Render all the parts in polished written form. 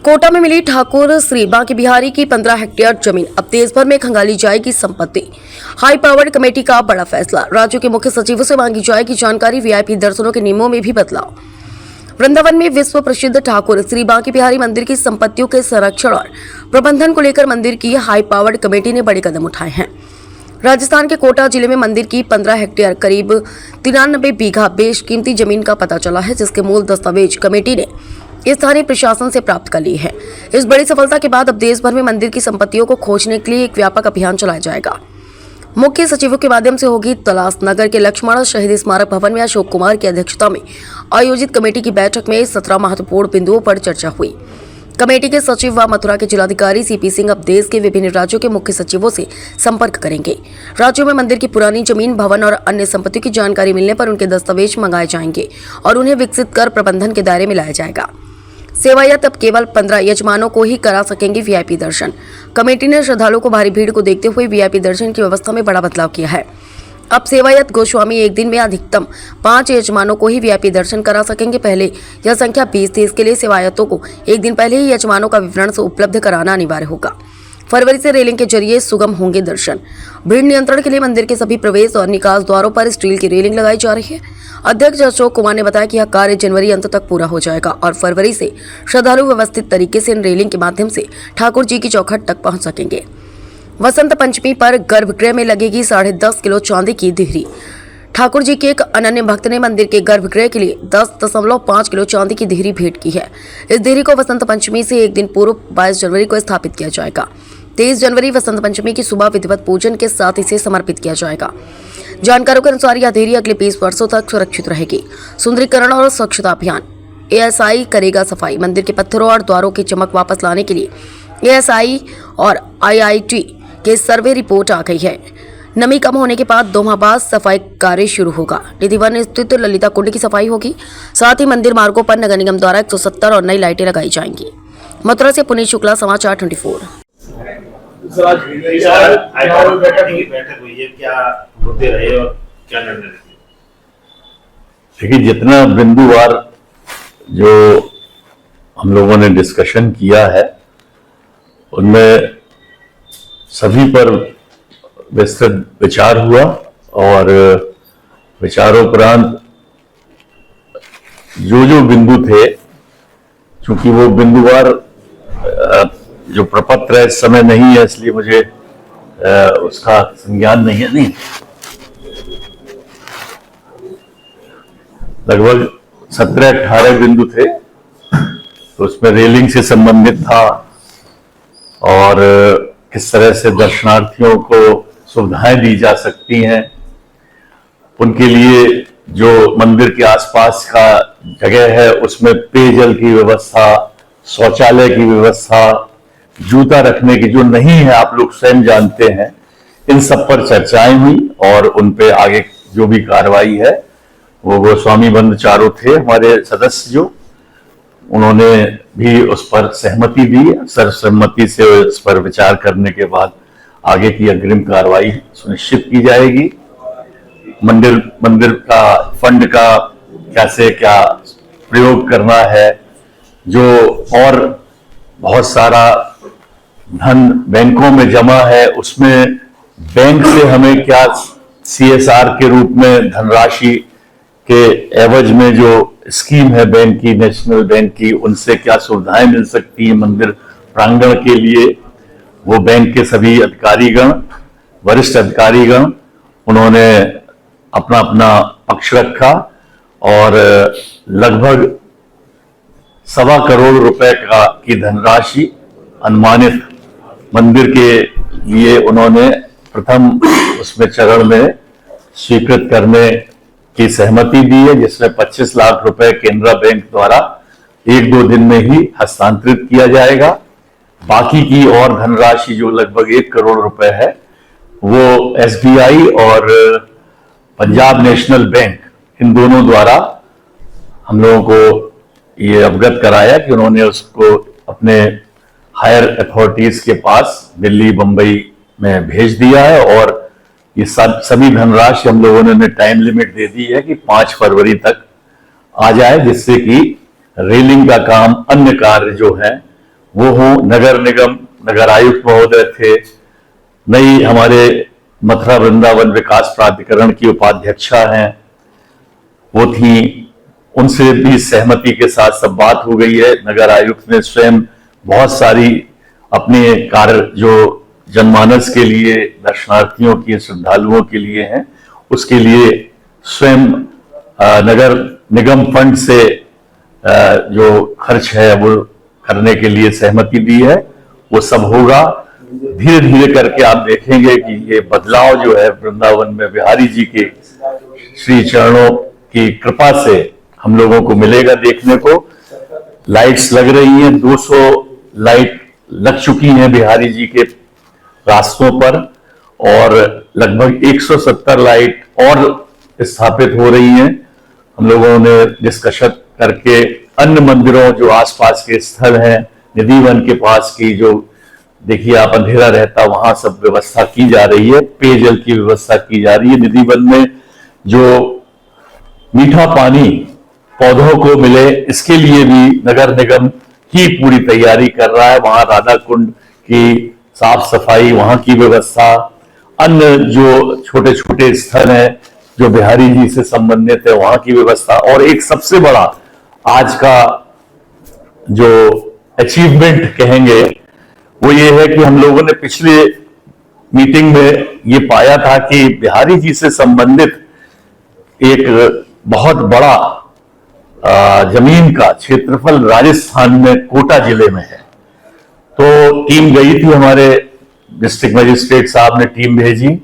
कोटा में मिली ठाकुर श्री बांके बिहारी की 15 हेक्टेयर जमीन अब देश भर में खंगाली जाएगी संपत्ति। हाई पावर्ड कमेटी का बड़ा फैसला, राज्यों के मुख्य सचिवों से मांगी जाएगी जानकारी। वीआईपी दर्शनों के नियमों में भी बदलाव। वृंदावन में विश्व प्रसिद्ध ठाकुर श्री बांके बिहारी मंदिर की संपत्तियों के संरक्षण और प्रबंधन को लेकर मंदिर की हाई पावर्ड कमेटी ने बड़े कदम उठाए हैं। राजस्थान के कोटा जिले में मंदिर की 15 हेक्टेयर करीब 93 बीघा बेशकीमती जमीन का पता चला है, जिसके मूल दस्तावेज कमेटी ने स्थानीय प्रशासन से प्राप्त कर ली है। इस बड़ी सफलता के बाद अब देश भर में मंदिर की संपत्तियों को खोजने के लिए एक व्यापक अभियान चलाया जाएगा। मुख्य सचिवों के माध्यम से होगी तलाश। नगर के लक्ष्मण शहीद स्मारक भवन में अशोक कुमार की अध्यक्षता में आयोजित कमेटी की बैठक में 17 महत्वपूर्ण बिंदुओं पर चर्चा हुई। कमेटी के सचिव व मथुरा के जिलाधिकारी सीपी सिंह अब देश के विभिन्न राज्यों के मुख्य सचिवों से संपर्क करेंगे। राज्यों में मंदिर की पुरानी जमीन, भवन और अन्य संपत्तियों की जानकारी मिलने पर उनके दस्तावेज मंगाए जाएंगे और उन्हें विकसित कर प्रबंधन के दायरे में लाया जाएगा। सेवायत अब केवल 15 यजमानों को ही करा सकेंगे वीआईपी दर्शन। कमेटी ने श्रद्धालुओं को भारी भीड़ को देखते हुए वीआईपी दर्शन की व्यवस्था में बड़ा बदलाव किया है। अब सेवायत गोस्वामी एक दिन में अधिकतम 5 यजमानों को ही वीआईपी दर्शन करा सकेंगे। पहले यह संख्या 20 थी। इसके लिए सेवायतों को एक दिन पहले ही यजमानों का विवरण से उपलब्ध कराना अनिवार्य होगा। फरवरी से रेलिंग के जरिए सुगम होंगे दर्शन। भीड़ नियंत्रण के लिए मंदिर के सभी प्रवेश और निकास द्वारों पर स्टील की रेलिंग लगाई जा रही है। अध्यक्ष अशोक कुमार ने बताया कि यह कार्य जनवरी अंत तक पूरा हो जाएगा और फरवरी से श्रद्धालु व्यवस्थित तरीके से इन रेलिंग के माध्यम से ठाकुर जी की चौखट तक पहुंच सकेंगे। वसंत पंचमी पर गर्भगृह में लगेगी 10.5 किलो चांदी की देहरी। ठाकुर जी के एक अनन्य भक्त ने मंदिर के गर्भगृह के लिए 10.5 किलो चांदी की देहरी भेंट की है। इस देहरी को वसंत पंचमी से एक दिन पूर्व 22 जनवरी को स्थापित किया जाएगा। 23 जनवरी वसंत पंचमी की सुबह विधिवत पूजन के साथ इसे समर्पित किया जाएगा। जानकारों के अनुसार यह देहरी अगले 20 वर्षों तक सुरक्षित रहेगी। सुंदरीकरण और स्वच्छता अभियान, एएसआई करेगा सफाई। मंदिर के पत्थरों और द्वारों की चमक वापस लाने के लिए एएसआई और आईआईटी के सर्वे रिपोर्ट आ गई है। नमी कम होने के बाद 2 माह बाद सफाई कार्य शुरू होगा। निधिवन स्थित ललिता कुंड की सफाई होगी। साथ ही मंदिर मार्गों पर नगर निगम द्वारा 170 और नई लाइटें लगाई जाएंगी। मथुरा से पुनीत शुक्ला, समाचार 24। बैठक हुई है, क्या मुद्दे रहे और क्या निर्णय रहे? देखिए, जितना बिंदुवार जो हम लोगों ने डिस्कशन किया है उनमें सभी पर विस्तृत विचार हुआ और विचारोपरांत जो बिंदु थे, चूंकि वो बिंदुवार जो प्रपत्र है इस समय नहीं है, इसलिए मुझे उसका संज्ञान नहीं है। लगभग 17-18 बिंदु थे, तो उसमें रेलिंग से संबंधित था और किस तरह से दर्शनार्थियों को सुविधाएं दी जा सकती हैं, उनके लिए जो मंदिर के आसपास का जगह है उसमें पेयजल की व्यवस्था, शौचालय की व्यवस्था, जूता रखने की जो नहीं है, आप लोग स्वयं जानते हैं, इन सब पर चर्चाएं हुई और उन पे आगे जो भी कार्रवाई है वो गोस्वामी बंद चारों थे हमारे सदस्य, जो उन्होंने भी उस पर सहमति दी। सर्वसम्मति से उस पर विचार करने के बाद आगे की अग्रिम कार्रवाई सुनिश्चित की जाएगी। मंदिर का फंड का कैसे क्या प्रयोग करना है, जो और बहुत सारा धन बैंकों में जमा है, उसमें बैंक से हमें क्या सीएसआर के रूप में धनराशि के एवज में जो स्कीम है बैंक की, नेशनल बैंक की, उनसे क्या सुविधाएं मिल सकती है मंदिर प्रांगण के लिए, वो बैंक के सभी अधिकारीगण, वरिष्ठ अधिकारीगण, उन्होंने अपना अपना पक्ष रखा और लगभग 1.25 करोड़ रुपए की धनराशि अनुमानित मंदिर के लिए उन्होंने प्रथम उसमें चरण में स्वीकृत करने की सहमति दी है, जिसमें 25 लाख रुपए केनरा बैंक द्वारा 1-2 दिन में ही हस्तांतरित किया जाएगा। बाकी की और धनराशि जो लगभग 1 करोड़ रुपए है वो एसबीआई और पंजाब नेशनल बैंक, इन दोनों द्वारा हम लोगों को ये अवगत कराया कि उन्होंने उसको अपने हायर अथॉरिटीज के पास दिल्ली, बंबई में भेज दिया है और ये सभी धनराशि हम लोगों ने टाइम लिमिट दे दी है कि 5 फरवरी तक आ जाए, जिससे कि रेलिंग का काम, अन्य कार्य जो है वो हों, नगर निगम नगर आयुक्त महोदय थे, नई हमारे मथुरा वृंदावन विकास प्राधिकरण की उपाध्यक्षा हैं, वो थी, उनसे भी सहमति के साथ सब बात हो गई है। नगर आयुक्त ने स्वयं बहुत सारी अपने कार्य जो जनमानस के लिए, दर्शनार्थियों की, श्रद्धालुओं के लिए हैं, उसके लिए स्वयं नगर निगम फंड से जो खर्च है वो करने के लिए सहमति दी है। वो सब होगा। धीरे धीरे करके आप देखेंगे कि ये बदलाव जो है वृंदावन में बिहारी जी के श्री चरणों की कृपा से हम लोगों को मिलेगा देखने को। लाइट्स लग रही हैं, 200 लाइट लग चुकी हैं बिहारी जी के रास्तों पर, और लगभग 170 लाइट और स्थापित हो रही हैं। हम लोगों ने डिस्कशन करके अन्य मंदिरों जो आसपास के स्थल हैं, निधिवन के पास की जो देखिए आप अंधेरा रहता, वहां सब व्यवस्था की जा रही है, पेयजल की व्यवस्था की जा रही है। निधिवन में जो मीठा पानी पौधों को मिले, इसके लिए भी नगर निगम ही पूरी तैयारी कर रहा है। वहां राधा कुंड की साफ सफाई, वहां की व्यवस्था, अन्य जो छोटे छोटे स्थल हैं जो बिहारी जी से संबंधित है, वहां की व्यवस्था। और एक सबसे बड़ा आज का जो अचीवमेंट कहेंगे वो ये है कि हम लोगों ने पिछले मीटिंग में ये पाया था कि बिहारी जी से संबंधित एक बहुत बड़ा जमीन का क्षेत्रफल राजस्थान में कोटा जिले में है। तो टीम गई थी, हमारे डिस्ट्रिक्ट मजिस्ट्रेट साहब ने टीम भेजी।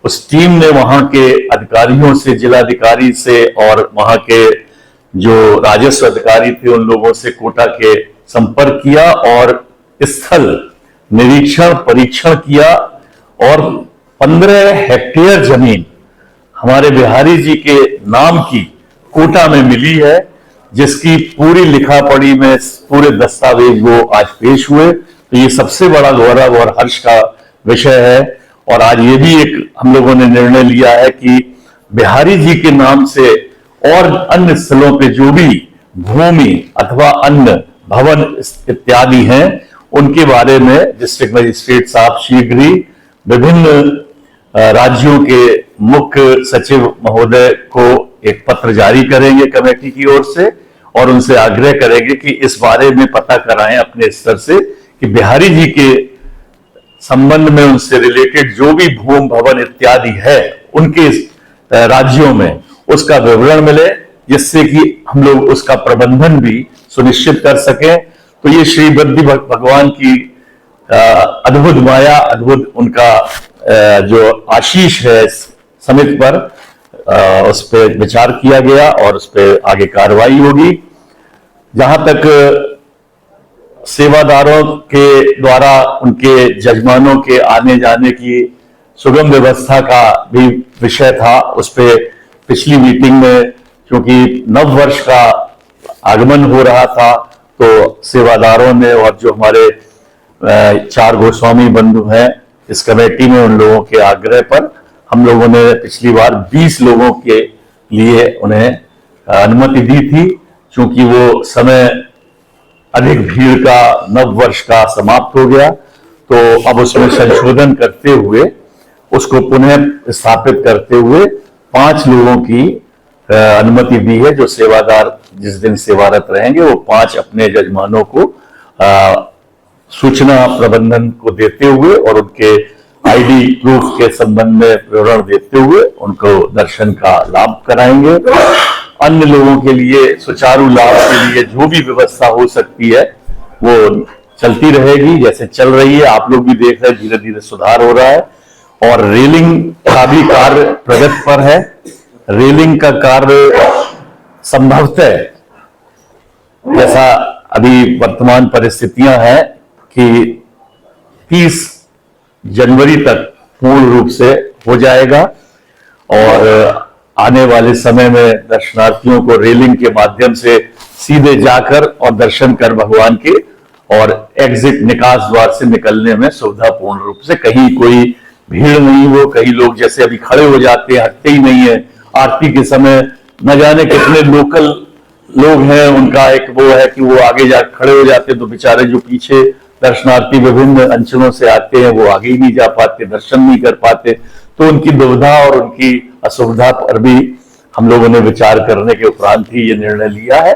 उस टीम ने वहां के अधिकारियों से, जिलाधिकारी से और वहां के जो राजस्व अधिकारी थे उन लोगों से कोटा के संपर्क किया और स्थल निरीक्षण परीक्षण किया, और 15 हेक्टेयर जमीन हमारे बिहारी जी के नाम की कोटा में मिली है, जिसकी पूरी लिखा पढ़ी में पूरे दस्तावेज वो आज पेश हुए। तो ये सबसे बड़ा गौरव और हर्ष का विषय है। और आज ये भी एक हम लोगों ने निर्णय लिया है कि बिहारी जी के नाम से और अन्य स्थलों पे जो भी भूमि अथवा अन्य भवन इत्यादि हैं, उनके बारे में डिस्ट्रिक्ट मजिस्ट्रेट साहब शीघ्र ही विभिन्न राज्यों के मुख्य सचिव महोदय को एक पत्र जारी करेंगे कमेटी की ओर से, और उनसे आग्रह करेंगे कि इस बारे में पता कराएं अपने स्तर से कि बिहारी जी के संबंध में उनसे रिलेटेड जो भी भूमि भवन इत्यादि है उनके राज्यों में उसका विवरण मिले, जिससे कि हम लोग उसका प्रबंधन भी सुनिश्चित कर सकें। तो ये श्री बुद्धि भगवान की अद्भुत माया, अद्भुत उनका जो आशीष है समिति पर, उस पर विचार किया गया और उस पर आगे कार्रवाई होगी। जहां तक सेवादारों के द्वारा उनके जजमानों के आने जाने की सुगम व्यवस्था का भी विषय था, उस पर पिछली मीटिंग में क्योंकि नव वर्ष का आगमन हो रहा था, तो सेवादारों ने और जो हमारे 4 गोस्वामी बंधु हैं इस कमेटी में, उन लोगों के आग्रह पर हम लोगों ने पिछली बार 20 लोगों के लिए उन्हें अनुमति दी थी। क्योंकि वो समय अधिक भीड़ का नव वर्ष का समाप्त हो गया, तो अब उसमें संशोधन करते हुए उसको पुनः स्थापित करते हुए 5 लोगों की अनुमति दी है। जो सेवादार जिस दिन सेवारत रहेंगे वो 5 अपने जजमानों को सूचना प्रबंधन को देते हुए और उनके आईडी प्रूफ के संबंध में विवरण देते हुए उनको दर्शन का लाभ कराएंगे। अन्य लोगों के लिए सुचारू लाभ के लिए जो भी व्यवस्था हो सकती है वो चलती रहेगी, जैसे चल रही है। आप लोग भी देख रहे हैं धीरे धीरे सुधार हो रहा है। और रेलिंग का भी कार्य प्रगति पर है। रेलिंग का कार्य संभवतः, जैसा अभी वर्तमान परिस्थितियां हैं, कि 30 जनवरी तक पूर्ण रूप से हो जाएगा और आने वाले समय में दर्शनार्थियों को रेलिंग के माध्यम से सीधे जाकर और दर्शन कर भगवान के और एग्जिट निकास द्वार से निकलने में सुविधा पूर्ण रूप से, कहीं कोई भीड़ नहीं हो। कई लोग जैसे अभी खड़े हो जाते हैं, हटते ही नहीं है। आरती के समय न जाने कितने लोकल लोग हैं उनका एक वो है कि वो आगे जा खड़े हो जाते, तो बेचारे जो पीछे दर्शनार्थी विभिन्न अंचलों से आते हैं वो आगे ही नहीं जा पाते, दर्शन नहीं कर पाते। तो उनकी दुविधा और उनकी असुविधा पर भी हम लोगों ने विचार करने के उपरांत ही ये निर्णय लिया है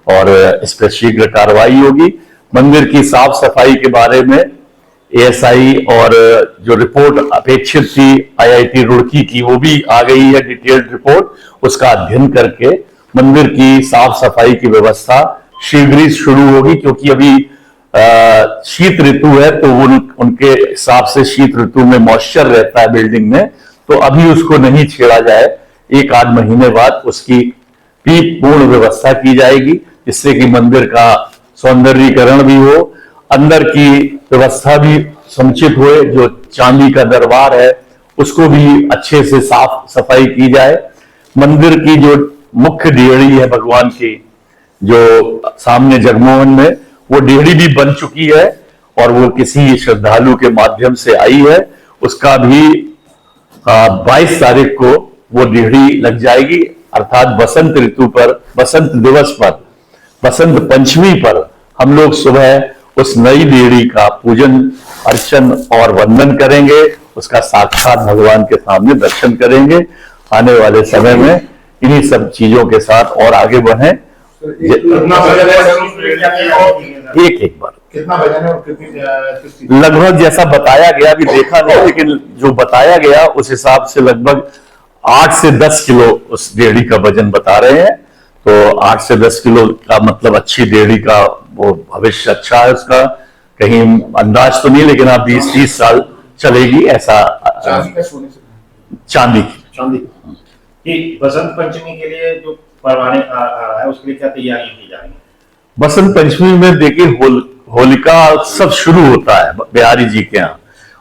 और इस पर शीघ्र कार्रवाई होगी। मंदिर की साफ सफाई के बारे में एएसआई और जो रिपोर्ट अपेक्षित थी आईआईटी रुड़की की वो भी आ गई है, डिटेल्ड रिपोर्ट। उसका अध्ययन करके मंदिर की साफ सफाई की व्यवस्था शीघ्र ही शुरू होगी, क्योंकि अभी शीत ऋतु है तो उनके हिसाब से शीत ऋतु में मॉइस्चर रहता है बिल्डिंग में, तो अभी उसको नहीं छेड़ा जाए। एक आध महीने बाद उसकी भी पूर्ण व्यवस्था की जाएगी, जिससे कि मंदिर का सौंदर्यीकरण भी हो, अंदर की व्यवस्था भी समुचित हो। जो चांदी का दरबार है उसको भी अच्छे से साफ सफाई की जाए। मंदिर की जो मुख्य डेहरी है भगवान की, जो सामने जगमोहन में, वो डेहरी भी बन चुकी है और वो किसी श्रद्धालु के माध्यम से आई है। उसका भी 22 तारीख को वो डेहरी लग जाएगी, अर्थात बसंत ऋतु पर, बसंत दिवस पर, बसंत पंचमी पर हम लोग सुबह उस नई डेहरी का पूजन अर्चन और वंदन करेंगे, उसका साक्षात भगवान के सामने दर्शन करेंगे। आने वाले समय में इन्हीं सब चीजों के साथ और आगे बढ़ें। एक बार कितना वजन है और कितनी लगभग जैसा बताया गया, अभी देखा नहीं, लेकिन जो बताया गया उस हिसाब से लगभग 8 से 10 किलो उस डेहरी का वजन बता रहे हैं। तो 8 से 10 किलो का मतलब अच्छी डेहरी का वो भविष्य अच्छा है उसका, कहीं अंदाज तो नहीं, लेकिन आप 20-30 साल चलेगी ऐसा। चांदी का सोने से चांदी चांदी कि बसंत पंचमी के लिए जो परवाने आ रहा है उसके लिए क्या तैयारी की जा रही है? बसंत पंचमी में देखिए होलिका उत्सव शुरू होता है बिहारी जी के यहाँ।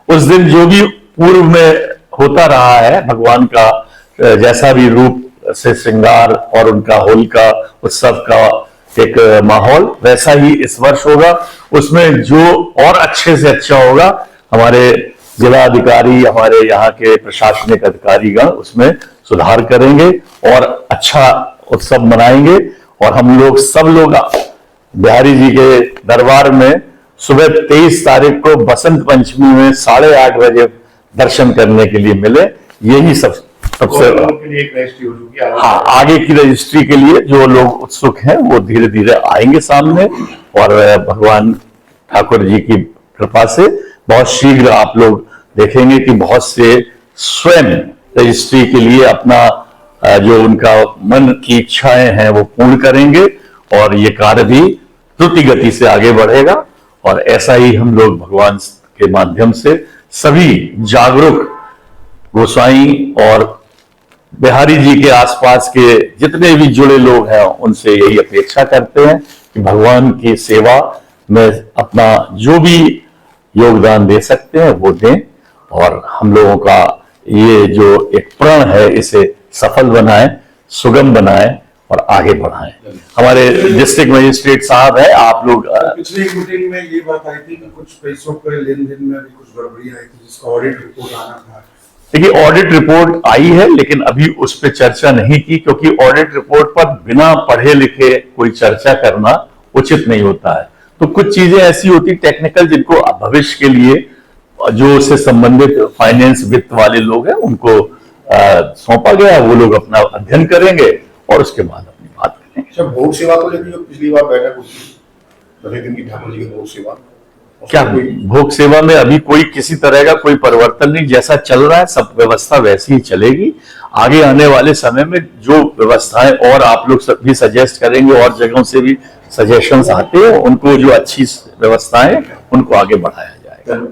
उस दिन जो भी पूर्व में होता रहा है भगवान का जैसा भी रूप से श्रृंगार और उनका होलिका उत्सव का एक माहौल, वैसा ही इस वर्ष होगा। उसमें जो और अच्छे से अच्छा होगा, हमारे जिला अधिकारी, हमारे यहाँ के प्रशासनिक अधिकारीगण उसमें सुधार करेंगे और अच्छा उत्सव मनाएंगे। और हम लोग सब लोग बिहारी जी के दरबार में सुबह 23 तारीख को बसंत पंचमी में 8:30 बजे दर्शन करने के लिए मिले। यही सबसे के लिए एक रजिस्ट्री हो चुकी है। हाँ, आगे की रजिस्ट्री के लिए जो लोग उत्सुक हैं वो धीरे धीरे आएंगे सामने, और भगवान ठाकुर जी की कृपा से बहुत शीघ्र आप लोग देखेंगे कि बहुत से स्वयं रजिस्ट्री के लिए अपना जो उनका मन की इच्छाएं हैं वो पूर्ण करेंगे, और ये कार्य भी द्रुत गति से आगे बढ़ेगा। और ऐसा ही हम लोग भगवान के माध्यम से सभी जागरूक गोसाई और बिहारी जी के आसपास के जितने भी जुड़े लोग हैं उनसे यही अपेक्षा करते हैं कि भगवान की सेवा में अपना जो भी योगदान दे सकते हैं वो दें, और हम लोगों का ये जो एक प्रण है इसे सफल बनाएं, सुगम बनाएं और आगे बढ़ाएं। हमारे डिस्ट्रिक्ट मजिस्ट्रेट साहब है, आप लोग पिछली मीटिंग में ये बात आई थी कि कुछ पैसों के लेन देन में भी कुछ गड़बड़ी आई थी, जिसका ऑडिट रिपोर्ट आना था। देखिए, ऑडिट रिपोर्ट आई है, लेकिन अभी उस पर चर्चा नहीं की, क्योंकि ऑडिट रिपोर्ट पर बिना पढ़े लिखे कोई चर्चा करना उचित नहीं होता है। तो कुछ चीजें ऐसी होती टेक्निकल जिनको भविष्य के लिए जो उससे संबंधित फाइनेंस वित्त वाले लोग हैं उनको सौंपा गया है, वो लोग अपना अध्ययन करेंगे और उसके बाद अपनी बात करेंगे। अच्छा, भोग सेवा को लेकर जो पिछली बार बैठक हुई थी, दलित दिन की ठाकुर जी की भोग सेवा, क्या भोग सेवा में अभी कोई किसी तरह का कोई परिवर्तन नहीं, जैसा चल रहा है सब व्यवस्था वैसी ही चलेगी। आगे आने वाले समय में जो व्यवस्थाएं और आप लोग भी सजेस्ट करेंगे, और जगहों से भी सजेशंस आते हैं, उनको जो अच्छी व्यवस्थाएं उनको आगे बढ़ाया जाएगा।